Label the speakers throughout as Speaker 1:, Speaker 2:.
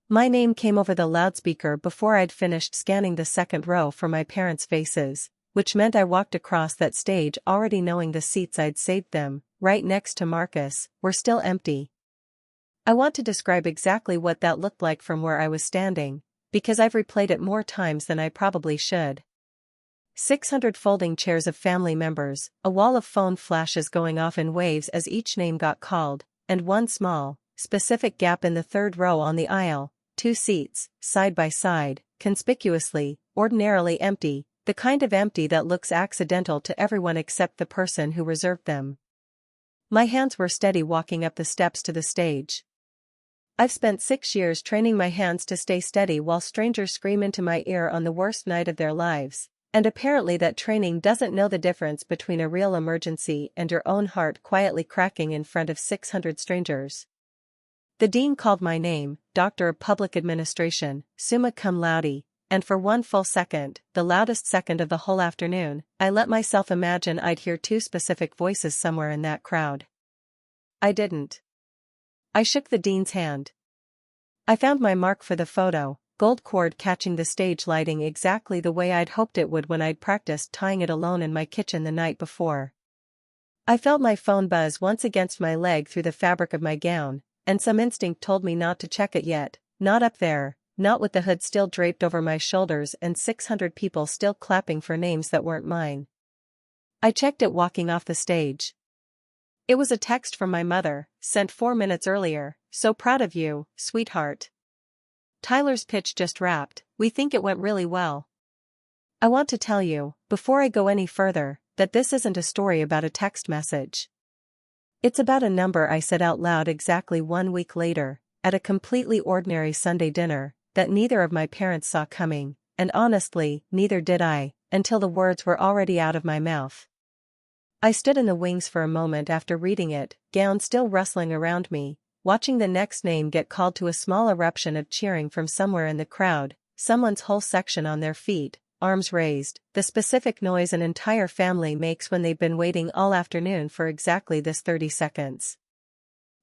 Speaker 1: My name came over the loudspeaker before I'd finished scanning the second row for my parents' faces, which meant I walked across that stage already knowing the seats I'd saved them, right next to Marcus, were still empty. I want to describe exactly what that looked like from where I was standing, because I've replayed it more times than I probably should. 600 folding chairs of family members, a wall of phone flashes going off in waves as each name got called, and one small, specific gap in the third row on the aisle, 2 seats, side by side, conspicuously, ordinarily empty, the kind of empty that looks accidental to everyone except the person who reserved them. My hands were steady walking up the steps to the stage. I've spent 6 years training my hands to stay steady while strangers scream into my ear on the worst night of their lives, and apparently that training doesn't know the difference between a real emergency and your own heart quietly cracking in front of 600 strangers. The dean called my name, Doctor of Public Administration, summa cum laude, and for one full second, the loudest second of the whole afternoon, I let myself imagine I'd hear 2 specific voices somewhere in that crowd. I didn't. I shook the dean's hand. I found my mark for the photo, gold cord catching the stage lighting exactly the way I'd hoped it would when I'd practiced tying it alone in my kitchen the night before. I felt my phone buzz once against my leg through the fabric of my gown, and some instinct told me not to check it yet, not up there, not with the hood still draped over my shoulders and 600 people still clapping for names that weren't mine. I checked it walking off the stage. It was a text from my mother, sent 4 minutes earlier. So proud of you, sweetheart. Tyler's pitch just wrapped, we think it went really well. I want to tell you, before I go any further, that this isn't a story about a text message. It's about a number I said out loud exactly 1 week later, at a completely ordinary Sunday dinner, that neither of my parents saw coming, and honestly, neither did I, until the words were already out of my mouth. I stood in the wings for a moment after reading it, gown still rustling around me, watching the next name get called to a small eruption of cheering from somewhere in the crowd, someone's whole section on their feet, arms raised, the specific noise an entire family makes when they've been waiting all afternoon for exactly this 30 seconds.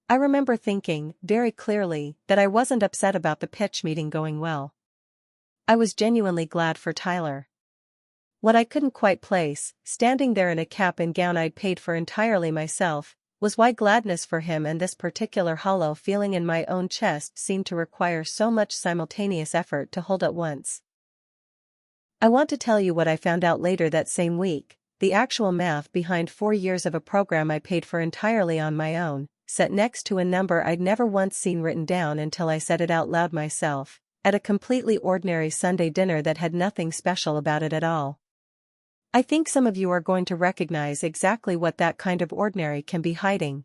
Speaker 1: I remember thinking, very clearly, that I wasn't upset about the pitch meeting going well. I was genuinely glad for Tyler. What I couldn't quite place, standing there in a cap and gown I'd paid for entirely myself, was why gladness for him and this particular hollow feeling in my own chest seemed to require so much simultaneous effort to hold at once. I want to tell you what I found out later that same week, the actual math behind 4 years of a program I paid for entirely on my own, set next to a number I'd never once seen written down until I said it out loud myself, at a completely ordinary Sunday dinner that had nothing special about it at all. I think some of you are going to recognize exactly what that kind of ordinary can be hiding.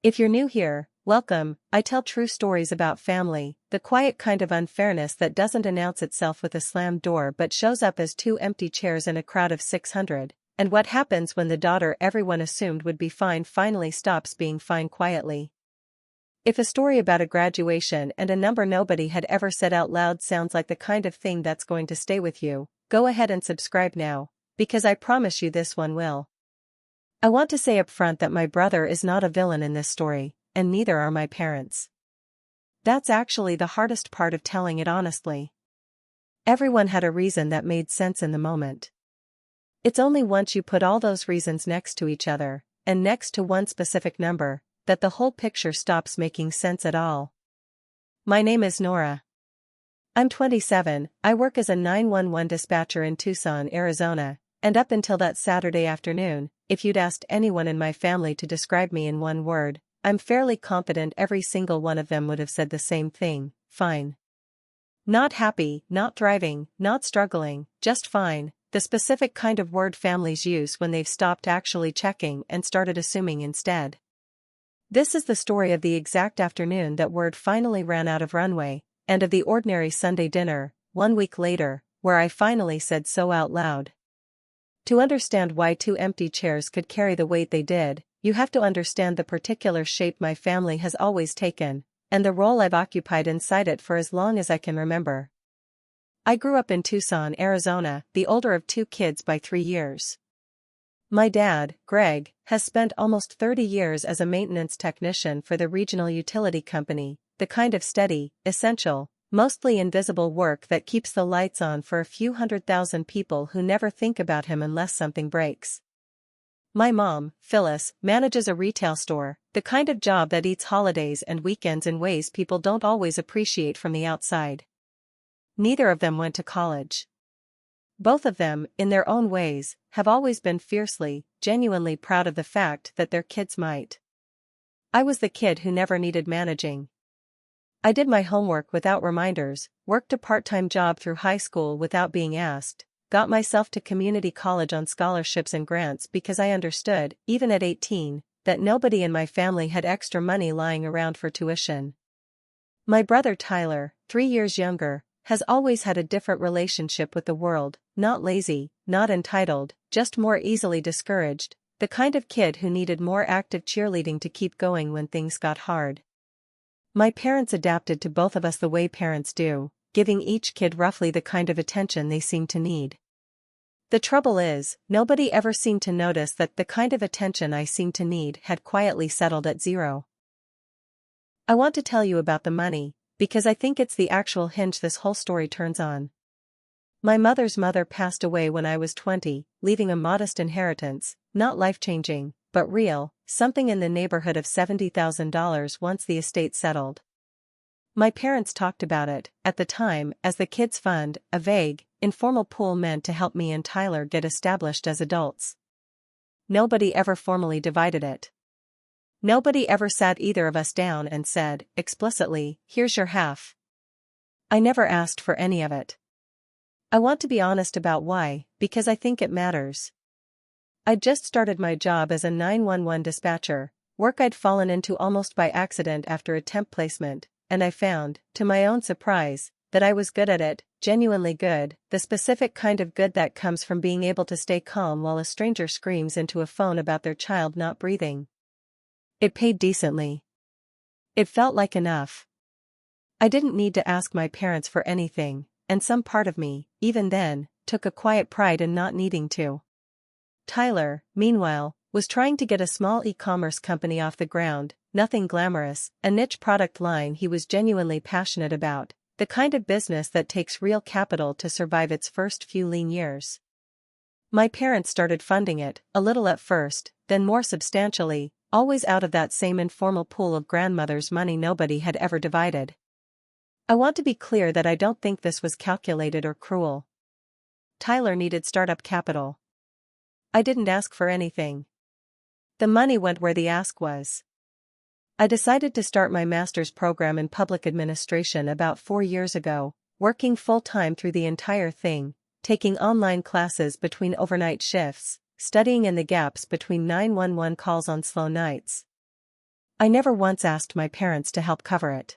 Speaker 1: If you're new here, welcome. I tell true stories about family, the quiet kind of unfairness that doesn't announce itself with a slammed door but shows up as 2 empty chairs in a crowd of 600, and what happens when the daughter everyone assumed would be fine finally stops being fine quietly. If a story about a graduation and a number nobody had ever said out loud sounds like the kind of thing that's going to stay with you, go ahead and subscribe now, because I promise you this one will. I want to say up front that my brother is not a villain in this story, and neither are my parents. That's actually the hardest part of telling it honestly. Everyone had a reason that made sense in the moment. It's only once you put all those reasons next to each other, and next to one specific number, that the whole picture stops making sense at all. My name is Nora. I'm 27, I work as a 911 dispatcher in Tucson, Arizona, and up until that Saturday afternoon, if you'd asked anyone in my family to describe me in one word, I'm fairly confident every single one of them would have said the same thing, fine. Not happy, not thriving, not struggling, just fine, the specific kind of word families use when they've stopped actually checking and started assuming instead. This is the story of the exact afternoon that word finally ran out of runway, and of the ordinary Sunday dinner, 1 week later, where I finally said so out loud. To understand why 2 empty chairs could carry the weight they did, you have to understand the particular shape my family has always taken, and the role I've occupied inside it for as long as I can remember. I grew up in Tucson, Arizona, the older of 2 kids by 3 years. My dad, Greg, has spent almost 30 years as a maintenance technician for the regional utility company, the kind of steady, essential, mostly invisible work that keeps the lights on for a few 100,000 people who never think about him unless something breaks. My mom, Phyllis, manages a retail store, the kind of job that eats holidays and weekends in ways people don't always appreciate from the outside. Neither of them went to college. Both of them, in their own ways, have always been fiercely, genuinely proud of the fact that their kids might. I was the kid who never needed managing. I did my homework without reminders, worked a part-time job through high school without being asked, got myself to community college on scholarships and grants because I understood, even at 18, that nobody in my family had extra money lying around for tuition. My brother Tyler, 3 years younger, has always had a different relationship with the world, not lazy, not entitled, just more easily discouraged, the kind of kid who needed more active cheerleading to keep going when things got hard. My parents adapted to both of us the way parents do, giving each kid roughly the kind of attention they seemed to need. The trouble is, nobody ever seemed to notice that the kind of attention I seemed to need had quietly settled at zero. I want to tell you about the money, because I think it's the actual hinge this whole story turns on. My mother's mother passed away when I was 20, leaving a modest inheritance, not life-changing, but real, something in the neighborhood of $70,000 once the estate settled. My parents talked about it, at the time, as the kids' fund, a vague, informal pool meant to help me and Tyler get established as adults. Nobody ever formally divided it. Nobody ever sat either of us down and said, explicitly, here's your half. I never asked for any of it. I want to be honest about why, because I think it matters. I'd just started my job as a 911 dispatcher, work I'd fallen into almost by accident after a temp placement, and I found, to my own surprise, that I was good at it, genuinely good, the specific kind of good that comes from being able to stay calm while a stranger screams into a phone about their child not breathing. It paid decently. It felt like enough. I didn't need to ask my parents for anything, and some part of me, even then, took a quiet pride in not needing to. Tyler, meanwhile, was trying to get a small e-commerce company off the ground, nothing glamorous, a niche product line he was genuinely passionate about, the kind of business that takes real capital to survive its first few lean years. My parents started funding it, a little at first, then more substantially, always out of that same informal pool of grandmother's money nobody had ever divided. I want to be clear that I don't think this was calculated or cruel. Tyler needed startup capital. I didn't ask for anything. The money went where the ask was. I decided to start my master's program in public administration about 4 years ago, working full-time through the entire thing, taking online classes between overnight shifts, studying in the gaps between 911 calls on slow nights. I never once asked my parents to help cover it.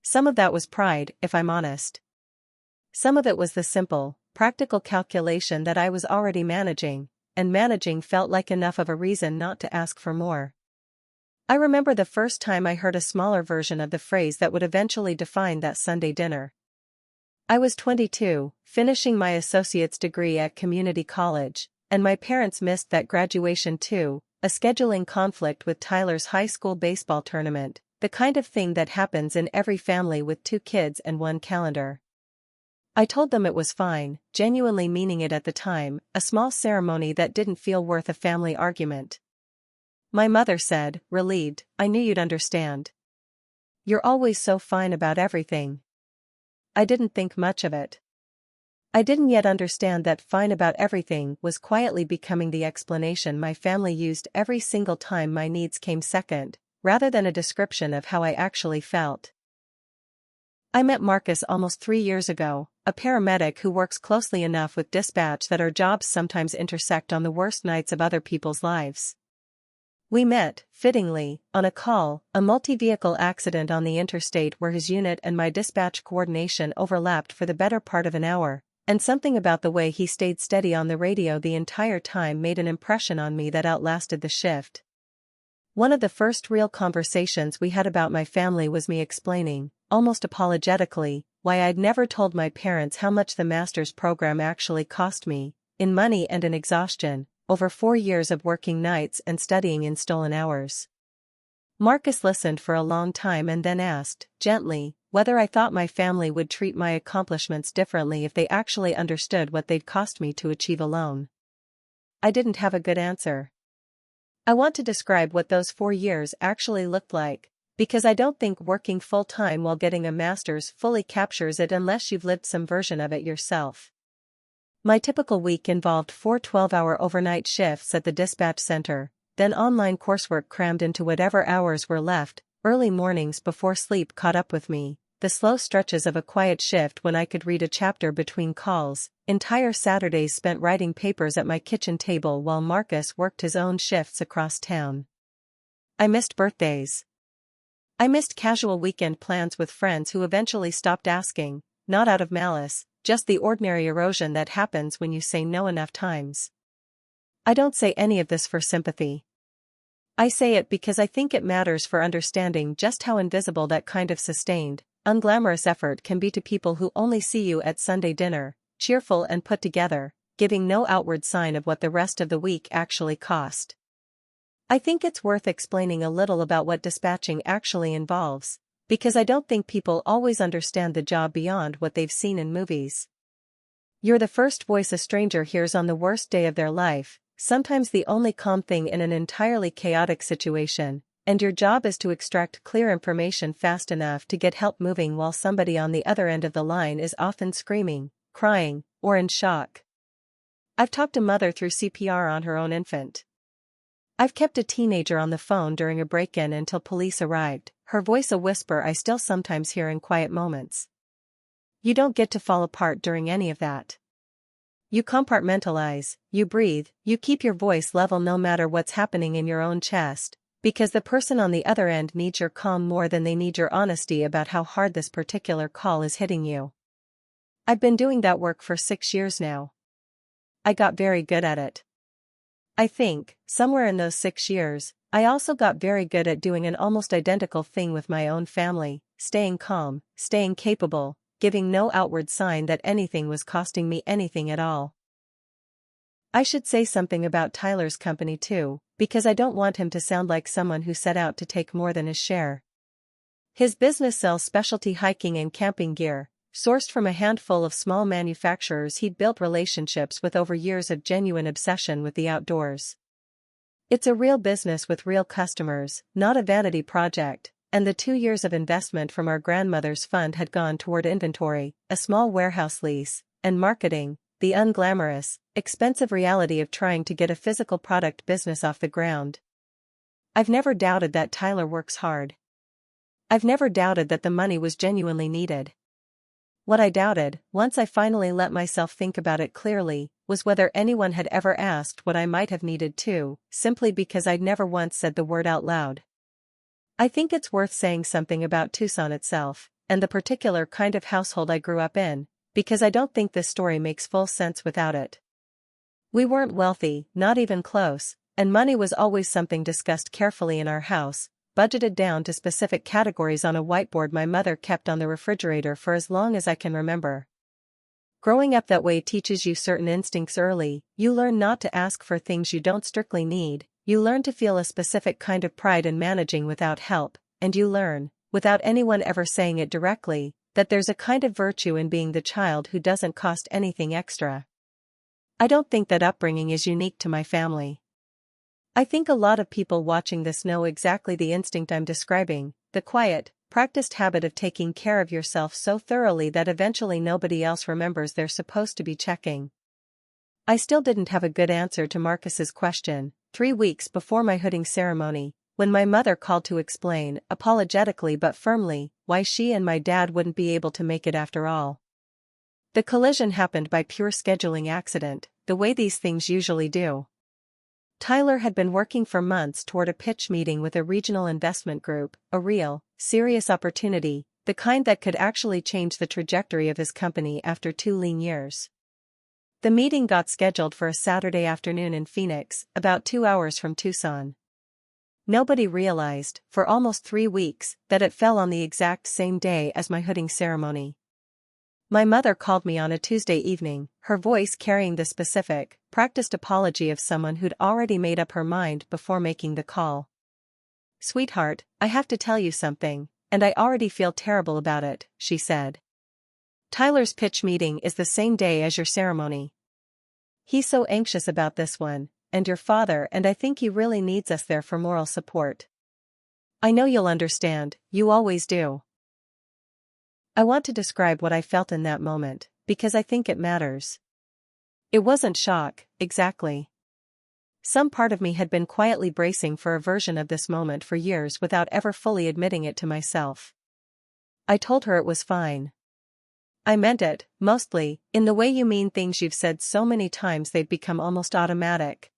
Speaker 1: Some of that was pride, if I'm honest. Some of it was the simple, practical calculation that I was already managing, and managing felt like enough of a reason not to ask for more. I remember the first time I heard a smaller version of the phrase that would eventually define that Sunday dinner. I was 22, finishing my associate's degree at community college, and my parents missed that graduation too, a scheduling conflict with Tyler's high school baseball tournament, the kind of thing that happens in every family with 2 kids and 1 calendar. I told them it was fine, genuinely meaning it at the time, a small ceremony that didn't feel worth a family argument. My mother said, relieved, I knew you'd understand. You're always so fine about everything. I didn't think much of it. I didn't yet understand that fine about everything was quietly becoming the explanation my family used every single time my needs came second, rather than a description of how I actually felt. I met Marcus almost 3 years ago, a paramedic who works closely enough with dispatch that our jobs sometimes intersect on the worst nights of other people's lives. We met, fittingly, on a call, a multi-vehicle accident on the interstate where his unit and my dispatch coordination overlapped for the better part of an hour, and something about the way he stayed steady on the radio the entire time made an impression on me that outlasted the shift. One of the first real conversations we had about my family was me explaining, almost apologetically, why I'd never told my parents how much the master's program actually cost me, in money and in exhaustion, over 4 years of working nights and studying in stolen hours. Marcus listened for a long time and then asked, gently, whether I thought my family would treat my accomplishments differently if they actually understood what they'd cost me to achieve alone. I didn't have a good answer. I want to describe what those 4 years actually looked like, because I don't think working full-time while getting a master's fully captures it unless you've lived some version of it yourself. My typical week involved 4 12-hour overnight shifts at the dispatch center, then online coursework crammed into whatever hours were left, early mornings before sleep caught up with me, the slow stretches of a quiet shift when I could read a chapter between calls, entire Saturdays spent writing papers at my kitchen table while Marcus worked his own shifts across town. I missed birthdays. I missed casual weekend plans with friends who eventually stopped asking, not out of malice, just the ordinary erosion that happens when you say no enough times. I don't say any of this for sympathy. I say it because I think it matters for understanding just how invisible that kind of sustained, unglamorous effort can be to people who only see you at Sunday dinner, cheerful and put together, giving no outward sign of what the rest of the week actually cost. I think it's worth explaining a little about what dispatching actually involves, because I don't think people always understand the job beyond what they've seen in movies. You're the first voice a stranger hears on the worst day of their life, sometimes the only calm thing in an entirely chaotic situation, and your job is to extract clear information fast enough to get help moving while somebody on the other end of the line is often screaming, crying, or in shock. I've talked a mother through CPR on her own infant. I've kept a teenager on the phone during a break-in until police arrived, her voice a whisper I still sometimes hear in quiet moments. You don't get to fall apart during any of that. You compartmentalize, you breathe, you keep your voice level no matter what's happening in your own chest, because the person on the other end needs your calm more than they need your honesty about how hard this particular call is hitting you. I've been doing that work for 6 years now. I got very good at it. I think, somewhere in those 6 years, I also got very good at doing an almost identical thing with my own family, staying calm, staying capable, giving no outward sign that anything was costing me anything at all. I should say something about Tyler's company too, because I don't want him to sound like someone who set out to take more than his share. His business sells specialty hiking and camping gear, sourced from a handful of small manufacturers he'd built relationships with over years of genuine obsession with the outdoors. It's a real business with real customers, not a vanity project, and the 2 years of investment from our grandmother's fund had gone toward inventory, a small warehouse lease, and marketing, the unglamorous, expensive reality of trying to get a physical product business off the ground. I've never doubted that Tyler works hard. I've never doubted that the money was genuinely needed. What I doubted, once I finally let myself think about it clearly, was whether anyone had ever asked what I might have needed too, simply because I'd never once said the word out loud. I think it's worth saying something about Tucson itself, and the particular kind of household I grew up in, because I don't think this story makes full sense without it. We weren't wealthy, not even close, and money was always something discussed carefully in our house, budgeted down to specific categories on a whiteboard my mother kept on the refrigerator for as long as I can remember. Growing up that way teaches you certain instincts early. You learn not to ask for things you don't strictly need, you learn to feel a specific kind of pride in managing without help, and you learn, without anyone ever saying it directly, that there's a kind of virtue in being the child who doesn't cost anything extra. I don't think that upbringing is unique to my family. I think a lot of people watching this know exactly the instinct I'm describing, the quiet, practiced habit of taking care of yourself so thoroughly that eventually nobody else remembers they're supposed to be checking. I still didn't have a good answer to Marcus's question, 3 weeks before my hooding ceremony, when my mother called to explain, apologetically but firmly, why she and my dad wouldn't be able to make it after all. The collision happened by pure scheduling accident, the way these things usually do. Tyler had been working for months toward a pitch meeting with a regional investment group, a real, serious opportunity, the kind that could actually change the trajectory of his company after 2 lean years. The meeting got scheduled for a Saturday afternoon in Phoenix, about 2 hours from Tucson. Nobody realized, for almost 3 weeks, that it fell on the exact same day as my hooding ceremony. My mother called me on a Tuesday evening, her voice carrying the specific, practiced apology of someone who'd already made up her mind before making the call. "Sweetheart, I have to tell you something, and I already feel terrible about it," she said. "Tyler's pitch meeting is the same day as your ceremony. He's so anxious about this one, and your father, and I think he really needs us there for moral support. I know you'll understand, you always do." I want to describe what I felt in that moment, because I think it matters. It wasn't shock, exactly. Some part of me had been quietly bracing for a version of this moment for years without ever fully admitting it to myself. I told her it was fine. I meant it, mostly, in the way you mean things you've said so many times they've become almost automatic.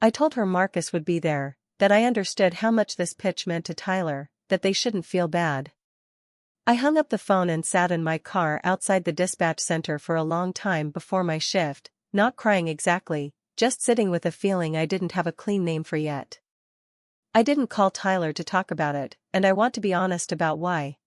Speaker 1: I told her Marcus would be there, that I understood how much this pitch meant to Tyler, that they shouldn't feel bad. I hung up the phone and sat in my car outside the dispatch center for a long time before my shift, not crying exactly, just sitting with a feeling I didn't have a clean name for yet. I didn't call Tyler to talk about it, and I want to be honest about why.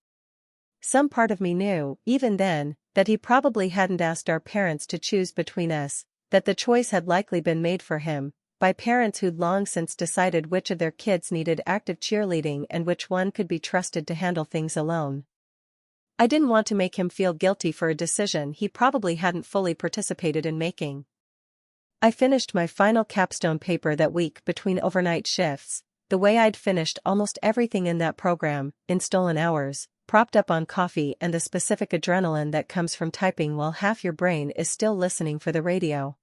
Speaker 1: Some part of me knew, even then, that he probably hadn't asked our parents to choose between us, that the choice had likely been made for him, by parents who'd long since decided which of their kids needed active cheerleading and which one could be trusted to handle things alone. I didn't want to make him feel guilty for a decision he probably hadn't fully participated in making. I finished my final capstone paper that week between overnight shifts, the way I'd finished almost everything in that program, in stolen hours, propped up on coffee and the specific adrenaline that comes from typing while half your brain is still listening for the radio.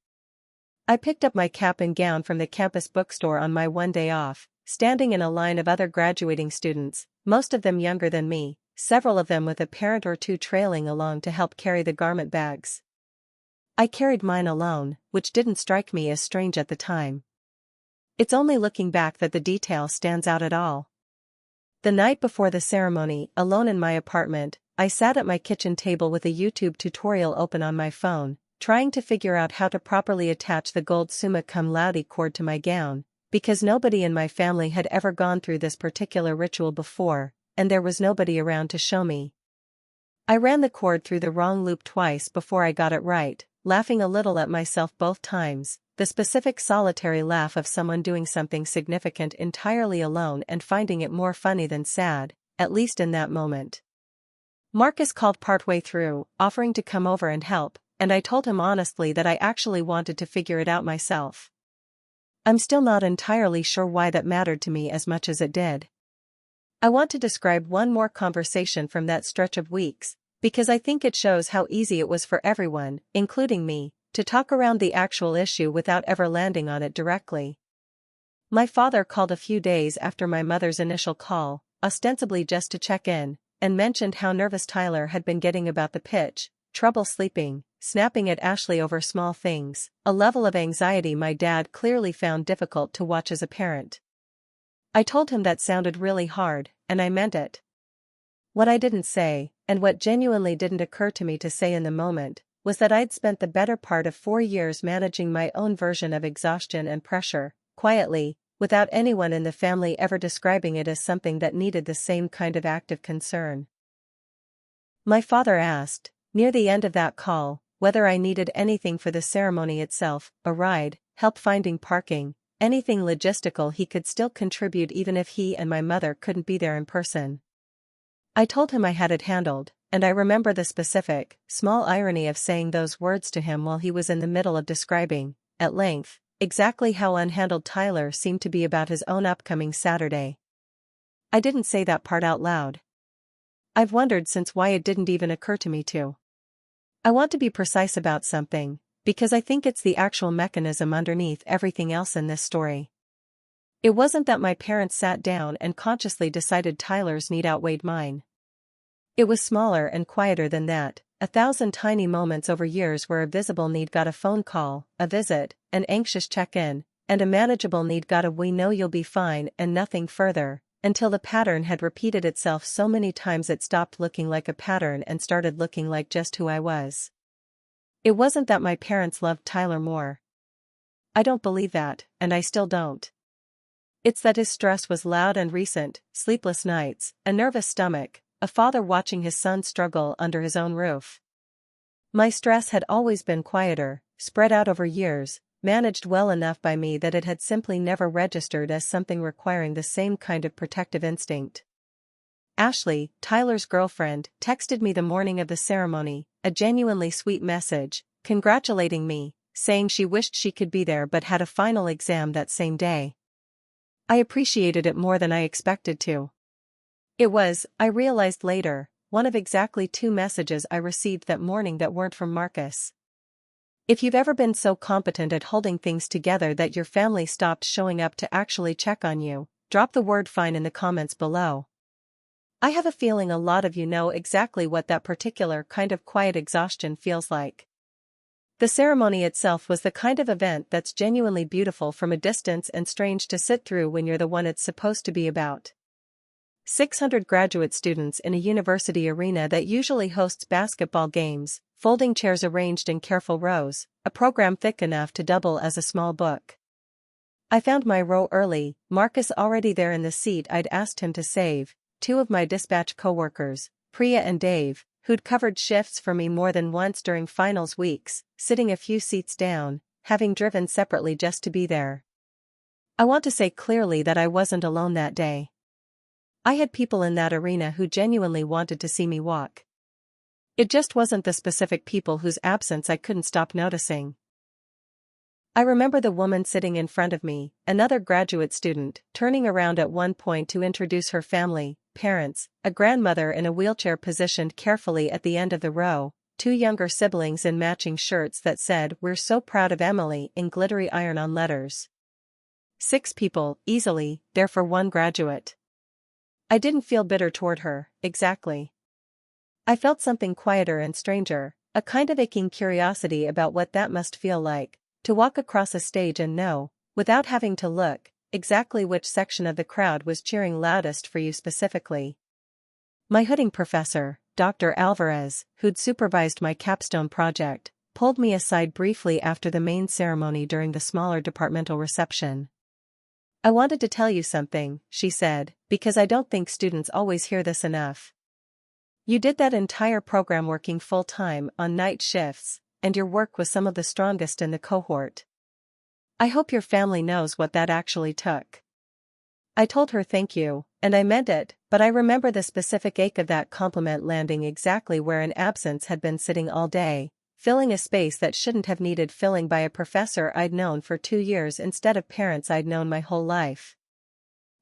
Speaker 1: I picked up my cap and gown from the campus bookstore on my one day off, standing in a line of other graduating students, most of them younger than me, several of them with a parent or two trailing along to help carry the garment bags. I carried mine alone, which didn't strike me as strange at the time. It's only looking back that the detail stands out at all. The night before the ceremony, alone in my apartment, I sat at my kitchen table with a YouTube tutorial open on my phone, trying to figure out how to properly attach the gold summa cum laude cord to my gown, because nobody in my family had ever gone through this particular ritual before, and there was nobody around to show me. I ran the cord through the wrong loop twice before I got it right, laughing a little at myself both times, the specific solitary laugh of someone doing something significant entirely alone and finding it more funny than sad, at least in that moment. Marcus called partway through, offering to come over and help, and I told him honestly that I actually wanted to figure it out myself. I'm still not entirely sure why that mattered to me as much as it did. I want to describe one more conversation from that stretch of weeks, because I think it shows how easy it was for everyone, including me, to talk around the actual issue without ever landing on it directly. My father called a few days after my mother's initial call, ostensibly just to check in, and mentioned how nervous Tyler had been getting about the pitch, trouble sleeping, snapping at Ashley over small things, a level of anxiety my dad clearly found difficult to watch as a parent. I told him that sounded really hard, and I meant it. What I didn't say, and what genuinely didn't occur to me to say in the moment, was that I'd spent the better part of 4 years managing my own version of exhaustion and pressure, quietly, without anyone in the family ever describing it as something that needed the same kind of active concern. My father asked, near the end of that call, whether I needed anything for the ceremony itself, a ride, help finding parking, anything logistical he could still contribute even if he and my mother couldn't be there in person. I told him I had it handled, and I remember the specific, small irony of saying those words to him while he was in the middle of describing, at length, exactly how unhandled Tyler seemed to be about his own upcoming Saturday. I didn't say that part out loud. I've wondered since why it didn't even occur to me to. I want to be precise about something, because I think it's the actual mechanism underneath everything else in this story. It wasn't that my parents sat down and consciously decided Tyler's need outweighed mine. It was smaller and quieter than that, 1,000 tiny moments over years where a visible need got a phone call, a visit, an anxious check-in, and a manageable need got a "we know you'll be fine" and nothing further, until the pattern had repeated itself so many times it stopped looking like a pattern and started looking like just who I was. It wasn't that my parents loved Tyler more. I don't believe that, and I still don't. It's that his stress was loud and recent, sleepless nights, a nervous stomach, a father watching his son struggle under his own roof. My stress had always been quieter, spread out over years, managed well enough by me that it had simply never registered as something requiring the same kind of protective instinct. Ashley, Tyler's girlfriend, texted me the morning of the ceremony, a genuinely sweet message, congratulating me, saying she wished she could be there but had a final exam that same day. I appreciated it more than I expected to. It was, I realized later, one of exactly 2 messages I received that morning that weren't from Marcus. If you've ever been so competent at holding things together that your family stopped showing up to actually check on you, drop the word "fine" in the comments below. I have a feeling a lot of you know exactly what that particular kind of quiet exhaustion feels like. The ceremony itself was the kind of event that's genuinely beautiful from a distance and strange to sit through when you're the one it's supposed to be about. 600 graduate students in a university arena that usually hosts basketball games, folding chairs arranged in careful rows, a program thick enough to double as a small book. I found my row early, Marcus already there in the seat I'd asked him to save, 2 of my dispatch coworkers, Priya and Dave, who'd covered shifts for me more than once during finals weeks, sitting a few seats down, having driven separately just to be there. I want to say clearly that I wasn't alone that day. I had people in that arena who genuinely wanted to see me walk. It just wasn't the specific people whose absence I couldn't stop noticing. I remember the woman sitting in front of me, another graduate student, turning around at one point to introduce her family, parents, a grandmother in a wheelchair positioned carefully at the end of the row, 2 younger siblings in matching shirts that said "We're so proud of Emily" in glittery iron-on letters. 6 people, easily, there for 1 graduate. I didn't feel bitter toward her, exactly. I felt something quieter and stranger, a kind of aching curiosity about what that must feel like, to walk across a stage and know, without having to look, exactly which section of the crowd was cheering loudest for you specifically. My hooding professor, Dr. Alvarez, who'd supervised my capstone project, pulled me aside briefly after the main ceremony during the smaller departmental reception. "I wanted to tell you something," she said, "because I don't think students always hear this enough. You did that entire program working full-time on night shifts, and your work was some of the strongest in the cohort. I hope your family knows what that actually took." I told her thank you, and I meant it, but I remember the specific ache of that compliment landing exactly where an absence had been sitting all day, filling a space that shouldn't have needed filling by a professor I'd known for 2 years instead of parents I'd known my whole life.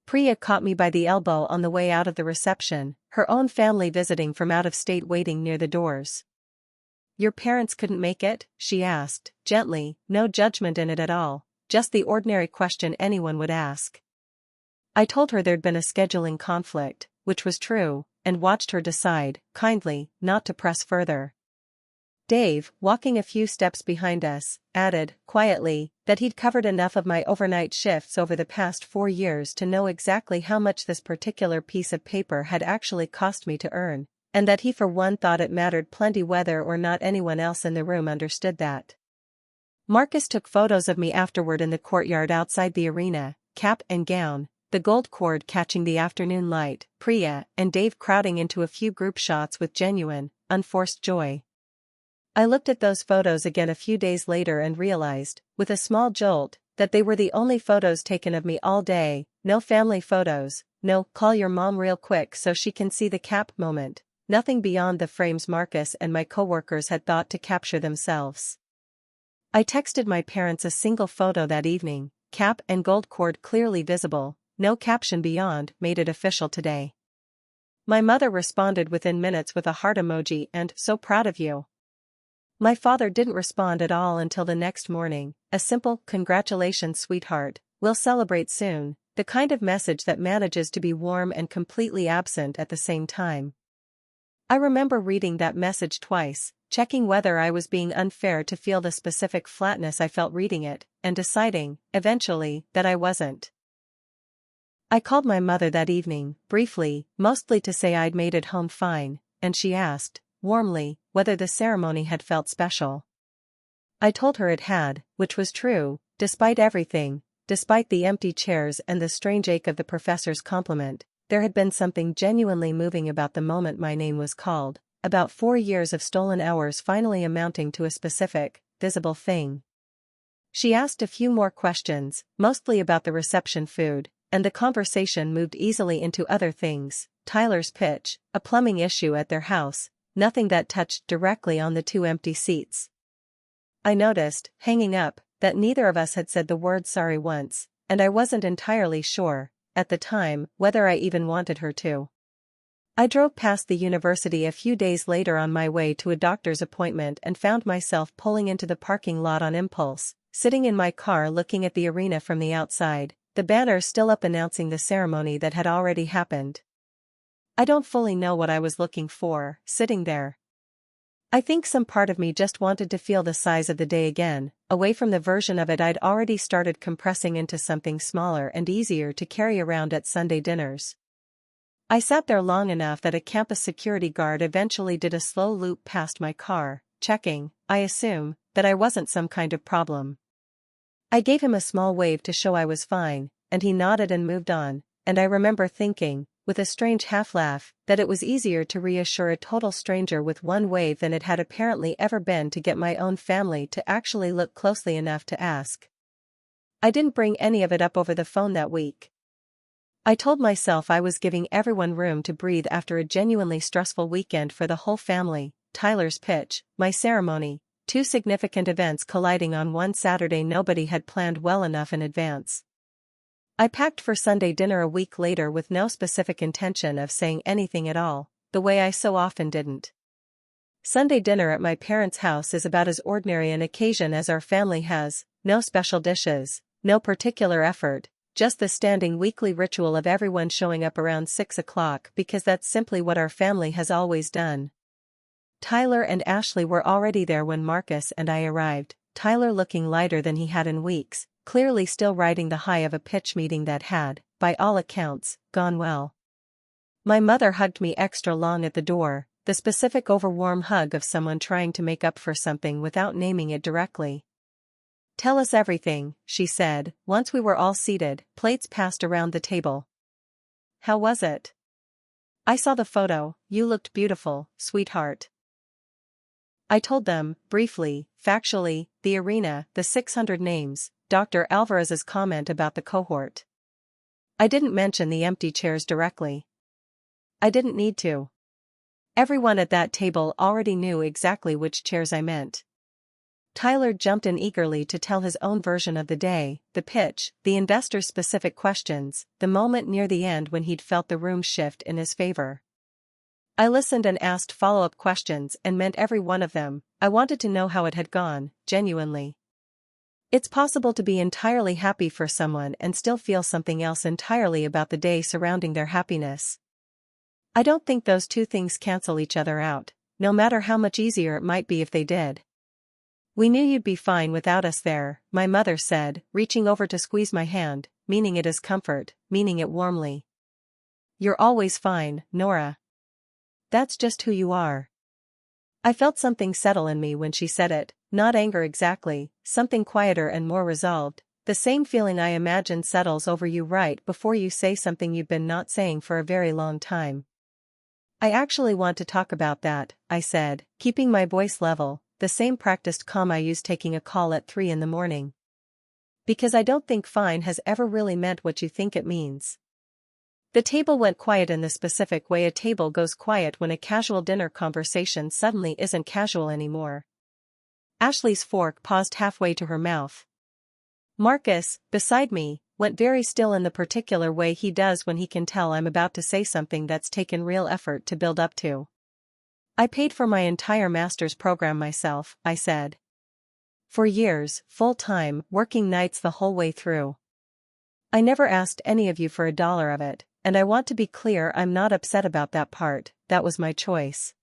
Speaker 1: Priya caught me by the elbow on the way out of the reception, her own family visiting from out of state waiting near the doors. "Your parents couldn't make it?" she asked, gently, no judgment in it at all, just the ordinary question anyone would ask. I told her there'd been a scheduling conflict, which was true, and watched her decide, kindly, not to press further. Dave, walking a few steps behind us, added, quietly, that he'd covered enough of my overnight shifts over the past 4 years to know exactly how much this particular piece of paper had actually cost me to earn, and that he for one thought it mattered plenty whether or not anyone else in the room understood that. Marcus took photos of me afterward in the courtyard outside the arena, cap and gown, the gold cord catching the afternoon light, Priya and Dave crowding into a few group shots with genuine, unforced joy. I looked at those photos again a few days later and realized, with a small jolt, that they were the only photos taken of me all day, no family photos, no "call your mom real quick so she can see the cap" moment, nothing beyond the frames Marcus and my coworkers had thought to capture themselves. I texted my parents a single photo that evening, cap and gold cord clearly visible, no caption beyond, "Made it official today." My mother responded within minutes with a heart emoji and "so proud of you." My father didn't respond at all until the next morning, a simple "congratulations sweetheart, we'll celebrate soon," the kind of message that manages to be warm and completely absent at the same time. I remember reading that message twice, checking whether I was being unfair to feel the specific flatness I felt reading it, and deciding, eventually, that I wasn't. I called my mother that evening, briefly, mostly to say I'd made it home fine, and she asked, warmly, whether the ceremony had felt special. I told her it had, which was true, despite everything, despite the empty chairs and the strange ache of the professor's compliment. There had been something genuinely moving about the moment my name was called, about 4 years of stolen hours finally amounting to a specific, visible thing. She asked a few more questions, mostly about the reception food, and the conversation moved easily into other things: Tyler's pitch, a plumbing issue at their house, nothing that touched directly on the two empty seats. I noticed, hanging up, that neither of us had said the word sorry once, and I wasn't entirely sure, at the time, whether I even wanted her to. I drove past the university a few days later on my way to a doctor's appointment and found myself pulling into the parking lot on impulse, sitting in my car looking at the arena from the outside, the banner still up announcing the ceremony that had already happened. I don't fully know what I was looking for, sitting there. I think some part of me just wanted to feel the size of the day again, away from the version of it I'd already started compressing into something smaller and easier to carry around at Sunday dinners. I sat there long enough that a campus security guard eventually did a slow loop past my car, checking, I assume, that I wasn't some kind of problem. I gave him a small wave to show I was fine, and he nodded and moved on, and I remember thinking, with a strange half-laugh, that it was easier to reassure a total stranger with one wave than it had apparently ever been to get my own family to actually look closely enough to ask. I didn't bring any of it up over the phone that week. I told myself I was giving everyone room to breathe after a genuinely stressful weekend for the whole family: Tyler's pitch, my ceremony, two significant events colliding on one Saturday nobody had planned well enough in advance. I packed for Sunday dinner a week later with no specific intention of saying anything at all, the way I so often didn't. Sunday dinner at my parents' house is about as ordinary an occasion as our family has: no special dishes, no particular effort, just the standing weekly ritual of everyone showing up around 6 o'clock because that's simply what our family has always done. Tyler and Ashley were already there when Marcus and I arrived, Tyler looking lighter than he had in weeks, clearly still riding the high of a pitch meeting that had, by all accounts, gone well. My mother hugged me extra long at the door, the specific overwarm hug of someone trying to make up for something without naming it directly. "Tell us everything," she said, once we were all seated, plates passed around the table. "How was it?" "I saw the photo, you looked beautiful, sweetheart." I told them, briefly, factually, the arena, the 600 names, Dr. Alvarez's comment about the cohort. I didn't mention the empty chairs directly. I didn't need to. Everyone at that table already knew exactly which chairs I meant. Tyler jumped in eagerly to tell his own version of the day, the pitch, the investors' specific questions, the moment near the end when he'd felt the room shift in his favor. I listened and asked follow-up questions and meant every one of them. I wanted to know how it had gone, genuinely. It's possible to be entirely happy for someone and still feel something else entirely about the day surrounding their happiness. I don't think those two things cancel each other out, no matter how much easier it might be if they did. "We knew you'd be fine without us there," my mother said, reaching over to squeeze my hand, meaning it as comfort, meaning it warmly. "You're always fine, Nora. That's just who you are." I felt something settle in me when she said it, not anger exactly, something quieter and more resolved, the same feeling I imagine settles over you right before you say something you've been not saying for a very long time. "I actually want to talk about that," I said, keeping my voice level, the same practiced calm I use taking a call at 3 in the morning. "Because I don't think fine has ever really meant what you think it means." The table went quiet in the specific way a table goes quiet when a casual dinner conversation suddenly isn't casual anymore. Ashley's fork paused halfway to her mouth. Marcus, beside me, went very still in the particular way he does when he can tell I'm about to say something that's taken real effort to build up to. "I paid for my entire master's program myself," I said. "For years, full-time, working nights the whole way through. I never asked any of you for $1 of it, and I want to be clear I'm not upset about that part, that was my choice.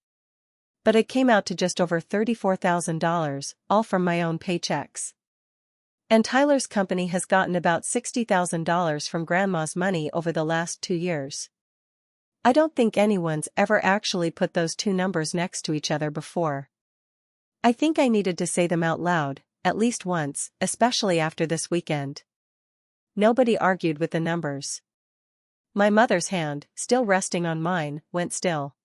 Speaker 1: But it came out to just over $34,000, all from my own paychecks. And Tyler's company has gotten about $60,000 from Grandma's money over the last 2 years. I don't think anyone's ever actually put those two numbers next to each other before. I think I needed to say them out loud, at least once, especially after this weekend." Nobody argued with the numbers. My mother's hand, still resting on mine, went still.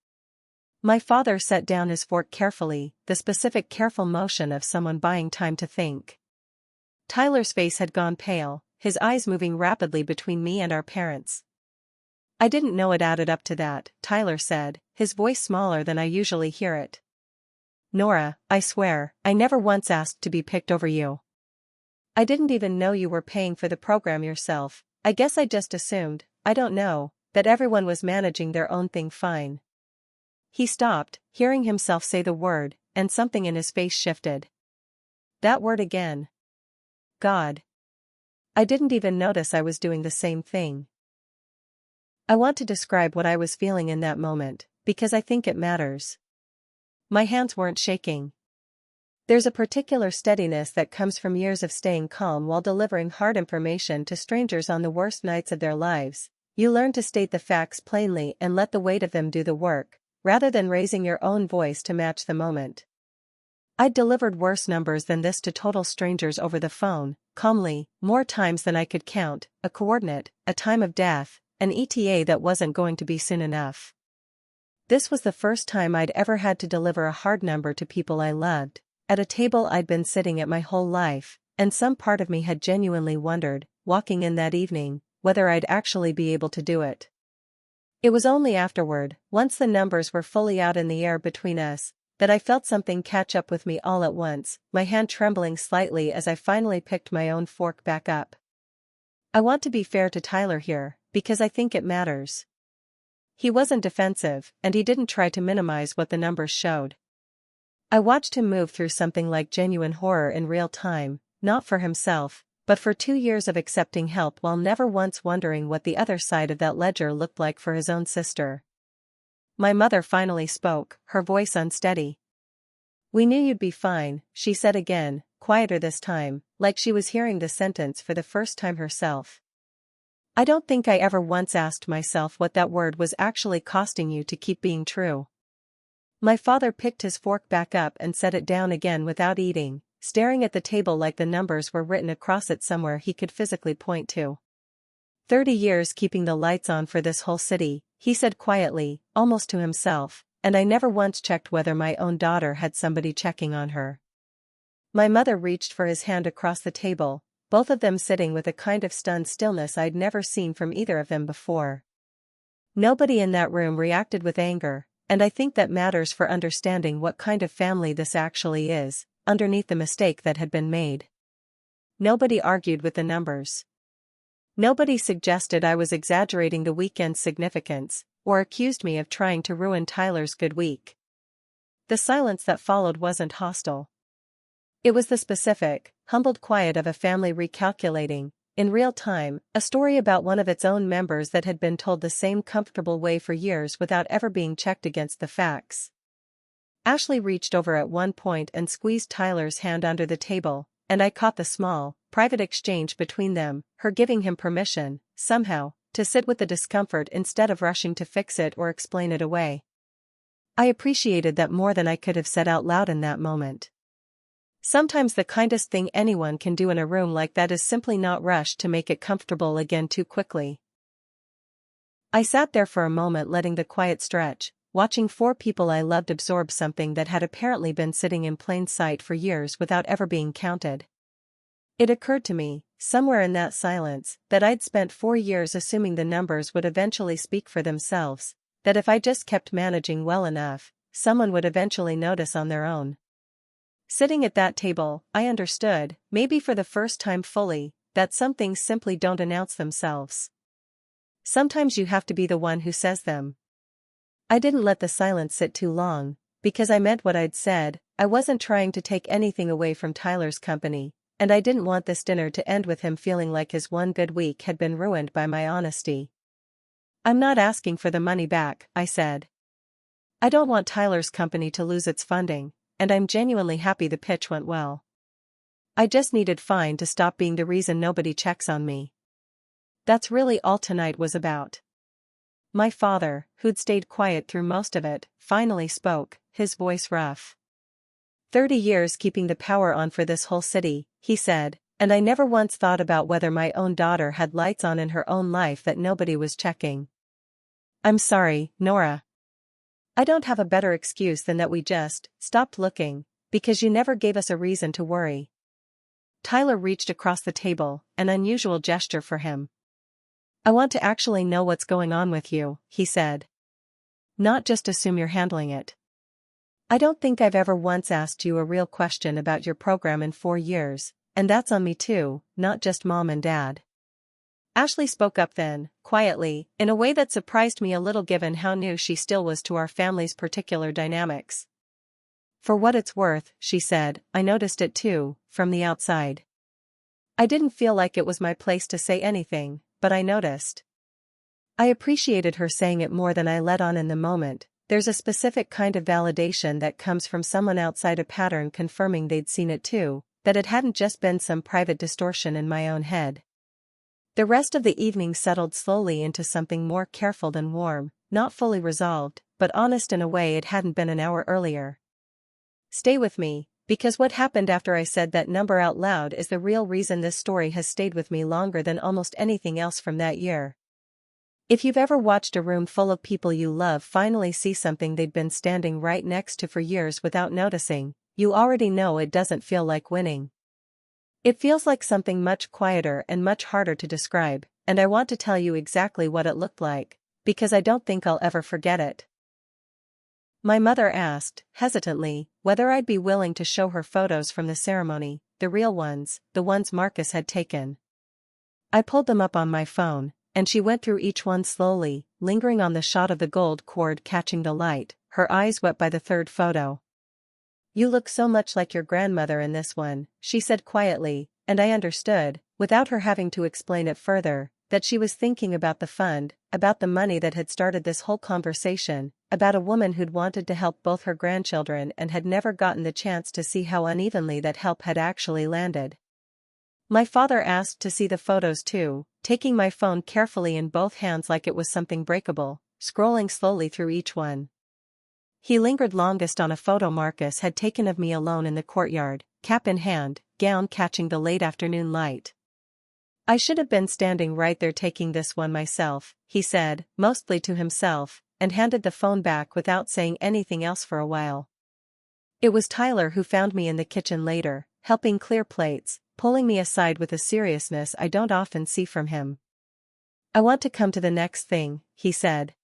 Speaker 1: My father set down his fork carefully, the specific careful motion of someone buying time to think. Tyler's face had gone pale, his eyes moving rapidly between me and our parents. "I didn't know it added up to that," Tyler said, his voice smaller than I usually hear it. "Nora, I swear, I never once asked to be picked over you. I didn't even know you were paying for the program yourself. I guess I just assumed, I don't know, that everyone was managing their own thing fine." He stopped, hearing himself say the word, and something in his face shifted. That word again. God. I didn't even notice I was doing the same thing. I want to describe what I was feeling in that moment, because I think it matters. My hands weren't shaking. There's a particular steadiness that comes from years of staying calm while delivering hard information to strangers on the worst nights of their lives. You learn to state the facts plainly and let the weight of them do the work, rather than raising your own voice to match the moment. I'd delivered worse numbers than this to total strangers over the phone, calmly, more times than I could count, a coordinate, a time of death, an ETA that wasn't going to be soon enough. This was the first time I'd ever had to deliver a hard number to people I loved, at a table I'd been sitting at my whole life, and some part of me had genuinely wondered, walking in that evening, whether I'd actually be able to do it. It was only afterward, once the numbers were fully out in the air between us, that I felt something catch up with me all at once, my hand trembling slightly as I finally picked my own fork back up. I want to be fair to Tyler here, because I think it matters. He wasn't defensive, and he didn't try to minimize what the numbers showed. I watched him move through something like genuine horror in real time, not for himself, but for 2 years of accepting help while never once wondering what the other side of that ledger looked like for his own sister. My mother finally spoke, her voice unsteady. "We knew you'd be fine," she said again, quieter this time, like she was hearing the sentence for the first time herself. "I don't think I ever once asked myself what that word was actually costing you to keep being true." My father picked his fork back up and set it down again without eating, staring at the table like the numbers were written across it somewhere he could physically point to. 30 years keeping the lights on for this whole city," he said quietly, almost to himself, "and I never once checked whether my own daughter had somebody checking on her." My mother reached for his hand across the table, both of them sitting with a kind of stunned stillness I'd never seen from either of them before. Nobody in that room reacted with anger, and I think that matters for understanding what kind of family this actually is, underneath the mistake that had been made. Nobody argued with the numbers. Nobody suggested I was exaggerating the weekend's significance, or accused me of trying to ruin Tyler's good week. The silence that followed wasn't hostile. It was the specific, humbled quiet of a family recalculating, in real time, a story about one of its own members that had been told the same comfortable way for years without ever being checked against the facts. Ashley reached over at one point and squeezed Tyler's hand under the table, and I caught the small, private exchange between them, her giving him permission, somehow, to sit with the discomfort instead of rushing to fix it or explain it away. I appreciated that more than I could have said out loud in that moment. Sometimes the kindest thing anyone can do in a room like that is simply not rush to make it comfortable again too quickly. I sat there for a moment letting the quiet stretch, watching 4 people I loved absorb something that had apparently been sitting in plain sight for years without ever being counted. It occurred to me, somewhere in that silence, that I'd spent 4 years assuming the numbers would eventually speak for themselves, that if I just kept managing well enough, someone would eventually notice on their own. Sitting at that table, I understood, maybe for the first time fully, that some things simply don't announce themselves. Sometimes you have to be the one who says them. I didn't let the silence sit too long, because I meant what I'd said. I wasn't trying to take anything away from Tyler's company, and I didn't want this dinner to end with him feeling like his one good week had been ruined by my honesty. "I'm not asking for the money back," I said. "I don't want Tyler's company to lose its funding, and I'm genuinely happy the pitch went well. I just needed fine to stop being the reason nobody checks on me." That's really all tonight was about. My father, who'd stayed quiet through most of it, finally spoke, his voice rough. 30 years keeping the power on for this whole city," he said, "and I never once thought about whether my own daughter had lights on in her own life that nobody was checking. I'm sorry, Nora. I don't have a better excuse than that we just stopped looking, because you never gave us a reason to worry." Tyler reached across the table, an unusual gesture for him. "I want to actually know what's going on with you," he said. "Not just assume you're handling it. I don't think I've ever once asked you a real question about your program in 4 years, and that's on me too, not just mom and dad." Ashley spoke up then, quietly, in a way that surprised me a little given how new she still was to our family's particular dynamics. "For what it's worth," she said, "I noticed it too, from the outside. I didn't feel like it was my place to say anything, but I noticed." I appreciated her saying it more than I let on in the moment. There's a specific kind of validation that comes from someone outside a pattern confirming they'd seen it too, that it hadn't just been some private distortion in my own head. The rest of the evening settled slowly into something more careful and warm, not fully resolved, but honest in a way it hadn't been an hour earlier. Stay with me, because what happened after I said that number out loud is the real reason this story has stayed with me longer than almost anything else from that year. If you've ever watched a room full of people you love finally see something they'd been standing right next to for years without noticing, you already know it doesn't feel like winning. It feels like something much quieter and much harder to describe, and I want to tell you exactly what it looked like, because I don't think I'll ever forget it. My mother asked, hesitantly, whether I'd be willing to show her photos from the ceremony, the real ones, the ones Marcus had taken. I pulled them up on my phone, and she went through each one slowly, lingering on the shot of the gold cord catching the light, her eyes wet by the third photo. "You look so much like your grandmother in this one," she said quietly, and I understood, without her having to explain it further, that she was thinking about the fund, about the money that had started this whole conversation, about a woman who'd wanted to help both her grandchildren and had never gotten the chance to see how unevenly that help had actually landed. My father asked to see the photos too, taking my phone carefully in both hands like it was something breakable, scrolling slowly through each one. He lingered longest on a photo Marcus had taken of me alone in the courtyard, cap in hand, gown catching the late afternoon light. "I should have been standing right there taking this one myself," he said, mostly to himself, and handed the phone back without saying anything else for a while. It was Tyler who found me in the kitchen later, helping clear plates, pulling me aside with a seriousness I don't often see from him. "I want to come to the next thing," he said.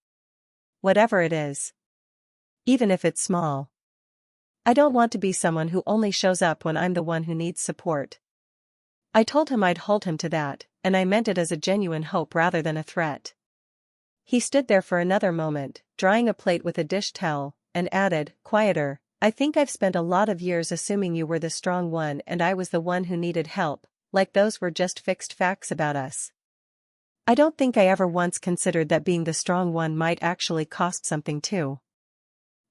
Speaker 1: "Whatever it is. Even if it's small. I don't want to be someone who only shows up when I'm the one who needs support." I told him I'd hold him to that, and I meant it as a genuine hope rather than a threat. He stood there for another moment, drying a plate with a dish towel, and added, quieter, "I think I've spent a lot of years assuming you were the strong one and I was the one who needed help, like those were just fixed facts about us. I don't think I ever once considered that being the strong one might actually cost something too."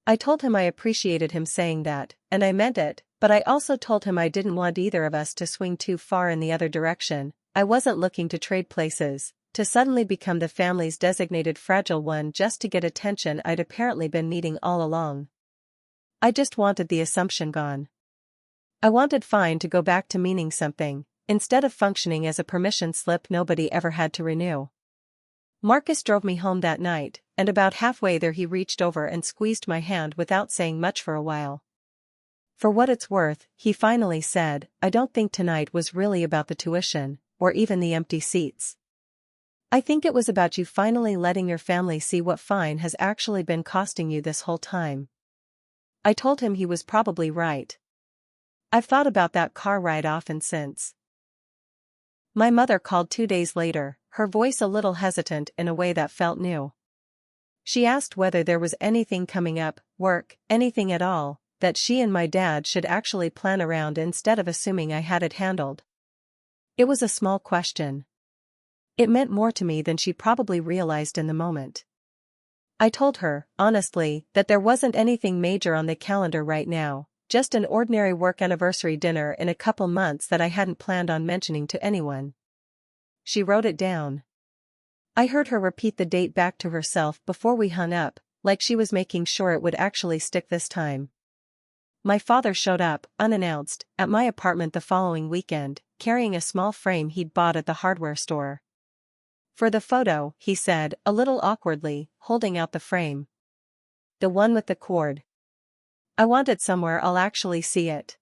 Speaker 1: I told him I appreciated him saying that, and I meant it, but I also told him I didn't want either of us to swing too far in the other direction. I wasn't looking to trade places, to suddenly become the family's designated fragile one just to get attention I'd apparently been needing all along. I just wanted the assumption gone. I wanted fine to go back to meaning something, instead of functioning as a permission slip nobody ever had to renew. Marcus drove me home that night, and about halfway there he reached over and squeezed my hand without saying much for a while. "For what it's worth," he finally said, "I don't think tonight was really about the tuition, or even the empty seats. I think it was about you finally letting your family see what fine has actually been costing you this whole time." I told him he was probably right. I've thought about that car ride often since. My mother called 2 days later, her voice a little hesitant in a way that felt new. She asked whether there was anything coming up, work, anything at all, that she and my dad should actually plan around instead of assuming I had it handled. It was a small question. It meant more to me than she probably realized in the moment. I told her, honestly, that there wasn't anything major on the calendar right now, just an ordinary work anniversary dinner in a couple months that I hadn't planned on mentioning to anyone. She wrote it down. I heard her repeat the date back to herself before we hung up, like she was making sure it would actually stick this time. My father showed up, unannounced, at my apartment the following weekend, carrying a small frame he'd bought at the hardware store. "For the photo," he said, a little awkwardly, holding out the frame. "The one with the cord. I want it somewhere I'll actually see it."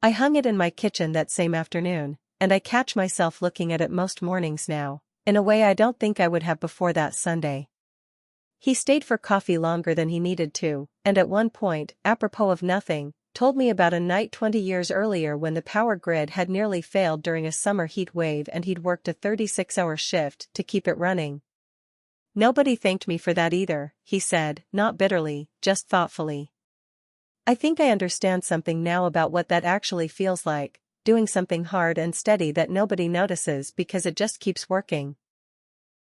Speaker 1: I hung it in my kitchen that same afternoon, and I catch myself looking at it most mornings now, in a way I don't think I would have before that Sunday. He stayed for coffee longer than he needed to, and at one point, apropos of nothing, told me about a night 20 years earlier when the power grid had nearly failed during a summer heat wave and he'd worked a 36-hour shift to keep it running. "Nobody thanked me for that either," he said, not bitterly, just thoughtfully. I think I understand something now about what that actually feels like, doing something hard and steady that nobody notices because it just keeps working.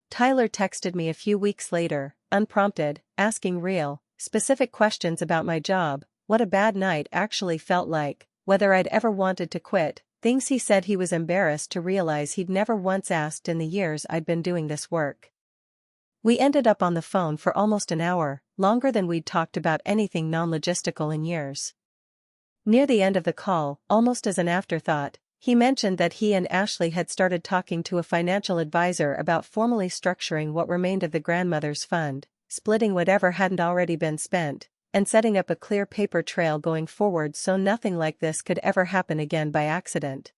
Speaker 1: Tyler texted me a few weeks later, unprompted, asking real, specific questions about my job, what a bad night actually felt like, whether I'd ever wanted to quit, things he said he was embarrassed to realize he'd never once asked in the years I'd been doing this work. We ended up on the phone for almost an hour, longer than we'd talked about anything non-logistical in years. Near the end of the call, almost as an afterthought, he mentioned that he and Ashley had started talking to a financial advisor about formally structuring what remained of the grandmother's fund, splitting whatever hadn't already been spent, and setting up a clear paper trail going forward so nothing like this could ever happen again by accident.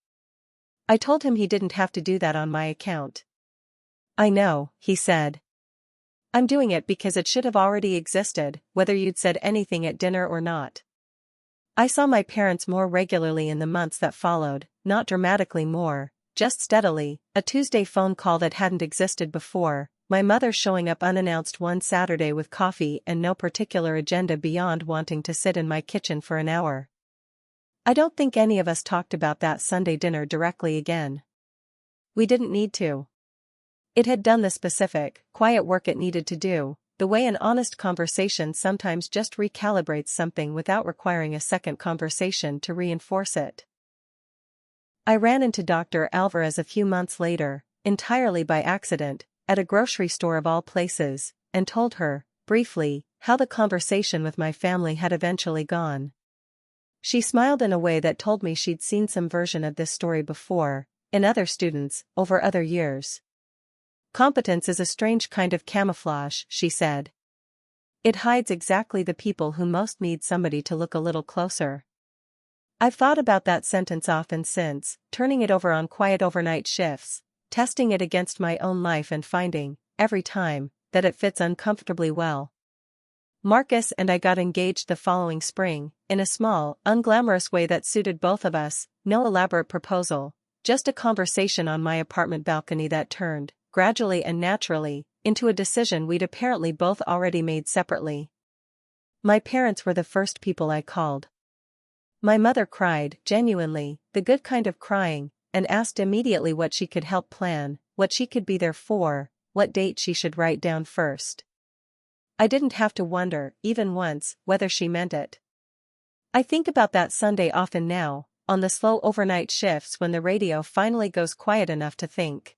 Speaker 1: I told him he didn't have to do that on my account. "I know," he said. "I'm doing it because it should have already existed, whether you'd said anything at dinner or not." I saw my parents more regularly in the months that followed, not dramatically more, just steadily, a Tuesday phone call that hadn't existed before, my mother showing up unannounced one Saturday with coffee and no particular agenda beyond wanting to sit in my kitchen for an hour. I don't think any of us talked about that Sunday dinner directly again. We didn't need to. It had done the specific, quiet work it needed to do, the way an honest conversation sometimes just recalibrates something without requiring a second conversation to reinforce it. I ran into Dr. Alvarez a few months later, entirely by accident, at a grocery store of all places, and told her, briefly, how the conversation with my family had eventually gone. She smiled in a way that told me she'd seen some version of this story before, in other students, over other years. "Competence is a strange kind of camouflage," she said. "It hides exactly the people who most need somebody to look a little closer." I've thought about that sentence often since, turning it over on quiet overnight shifts, testing it against my own life and finding, every time, that it fits uncomfortably well. Marcus and I got engaged the following spring, in a small, unglamorous way that suited both of us, no elaborate proposal, just a conversation on my apartment balcony that turned, gradually and naturally, into a decision we'd apparently both already made separately. My parents were the first people I called. My mother cried, genuinely, the good kind of crying, and asked immediately what she could help plan, what she could be there for, what date she should write down first. I didn't have to wonder, even once, whether she meant it. I think about that Sunday often now, on the slow overnight shifts when the radio finally goes quiet enough to think.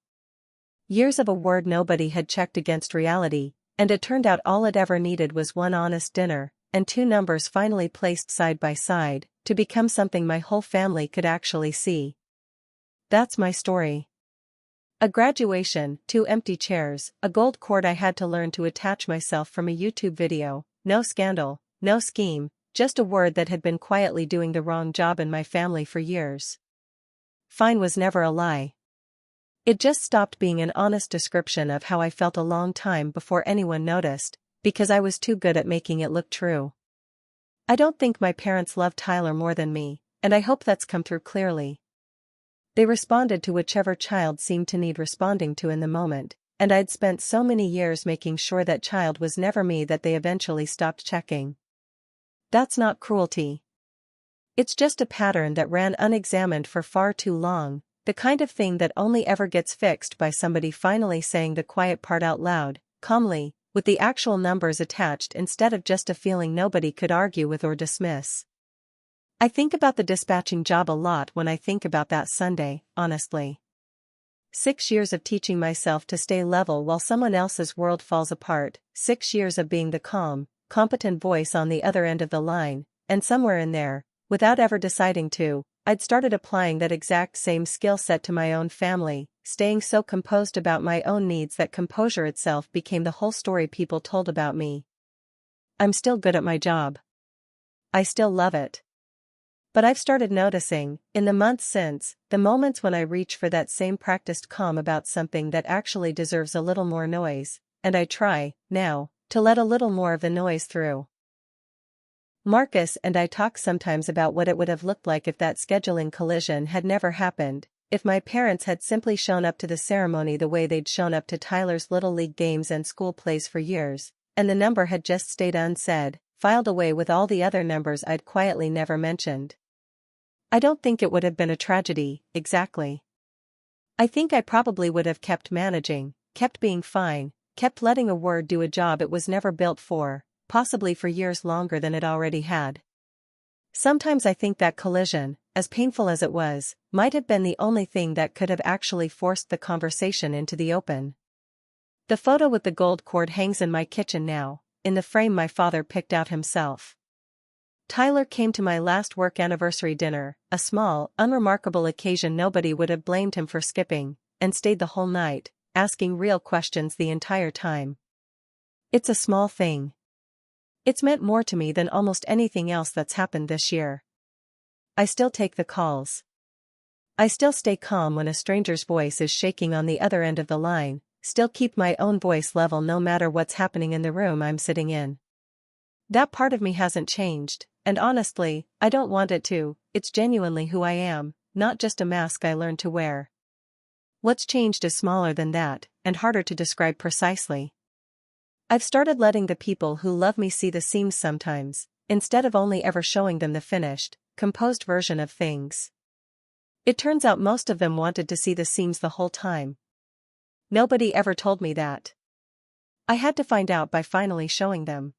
Speaker 1: Years of a word nobody had checked against reality, and it turned out all it ever needed was one honest dinner, and two numbers finally placed side by side, to become something my whole family could actually see. That's my story. A graduation, 2 empty chairs, a gold cord I had to learn to attach myself from a YouTube video, no scandal, no scheme, just a word that had been quietly doing the wrong job in my family for years. Fine was never a lie. It just stopped being an honest description of how I felt a long time before anyone noticed, because I was too good at making it look true. I don't think my parents loved Tyler more than me, and I hope that's come through clearly. They responded to whichever child seemed to need responding to in the moment, and I'd spent so many years making sure that child was never me that they eventually stopped checking. That's not cruelty. It's just a pattern that ran unexamined for far too long, the kind of thing that only ever gets fixed by somebody finally saying the quiet part out loud, calmly, with the actual numbers attached instead of just a feeling nobody could argue with or dismiss. I think about the dispatching job a lot when I think about that Sunday, honestly. 6 years of teaching myself to stay level while someone else's world falls apart, 6 years of being the calm, competent voice on the other end of the line, and somewhere in there, without ever deciding to, I'd started applying that exact same skill set to my own family, staying so composed about my own needs that composure itself became the whole story people told about me. I'm still good at my job. I still love it. But I've started noticing, in the months since, the moments when I reach for that same practiced calm about something that actually deserves a little more noise, and I try, now, to let a little more of the noise through. Marcus and I talk sometimes about what it would have looked like if that scheduling collision had never happened, if my parents had simply shown up to the ceremony the way they'd shown up to Tyler's Little League games and school plays for years, and the number had just stayed unsaid, filed away with all the other numbers I'd quietly never mentioned. I don't think it would have been a tragedy, exactly. I think I probably would have kept managing, kept being fine, kept letting a word do a job it was never built for, possibly for years longer than it already had. Sometimes I think that collision, as painful as it was, might have been the only thing that could have actually forced the conversation into the open. The photo with the gold cord hangs in my kitchen now, in the frame my father picked out himself. Tyler came to my last work anniversary dinner, a small, unremarkable occasion nobody would have blamed him for skipping, and stayed the whole night, asking real questions the entire time. It's a small thing. It's meant more to me than almost anything else that's happened this year. I still take the calls. I still stay calm when a stranger's voice is shaking on the other end of the line, still keep my own voice level no matter what's happening in the room I'm sitting in. That part of me hasn't changed, and honestly, I don't want it to. It's genuinely who I am, not just a mask I learned to wear. What's changed is smaller than that, and harder to describe precisely. I've started letting the people who love me see the seams sometimes, instead of only ever showing them the finished, composed version of things. It turns out most of them wanted to see the seams the whole time. Nobody ever told me that. I had to find out by finally showing them.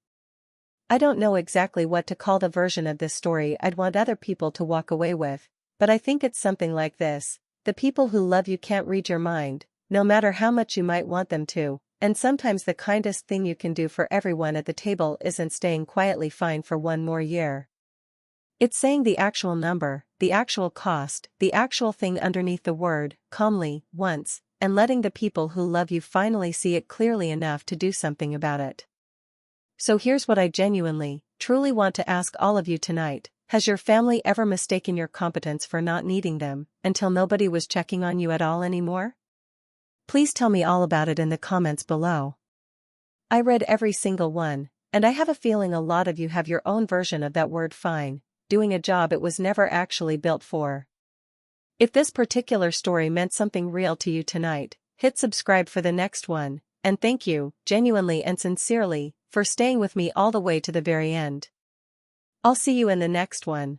Speaker 1: I don't know exactly what to call the version of this story I'd want other people to walk away with, but I think it's something like this: the people who love you can't read your mind, no matter how much you might want them to, and sometimes the kindest thing you can do for everyone at the table isn't staying quietly fine for one more year. It's saying the actual number, the actual cost, the actual thing underneath the word, calmly, once, and letting the people who love you finally see it clearly enough to do something about it. So here's what I genuinely, truly want to ask all of you tonight: has your family ever mistaken your competence for not needing them, until nobody was checking on you at all anymore? Please tell me all about it in the comments below. I read every single one, and I have a feeling a lot of you have your own version of that word fine, doing a job it was never actually built for. If this particular story meant something real to you tonight, hit subscribe for the next one, and thank you, genuinely and sincerely, for staying with me all the way to the very end. I'll see you in the next one.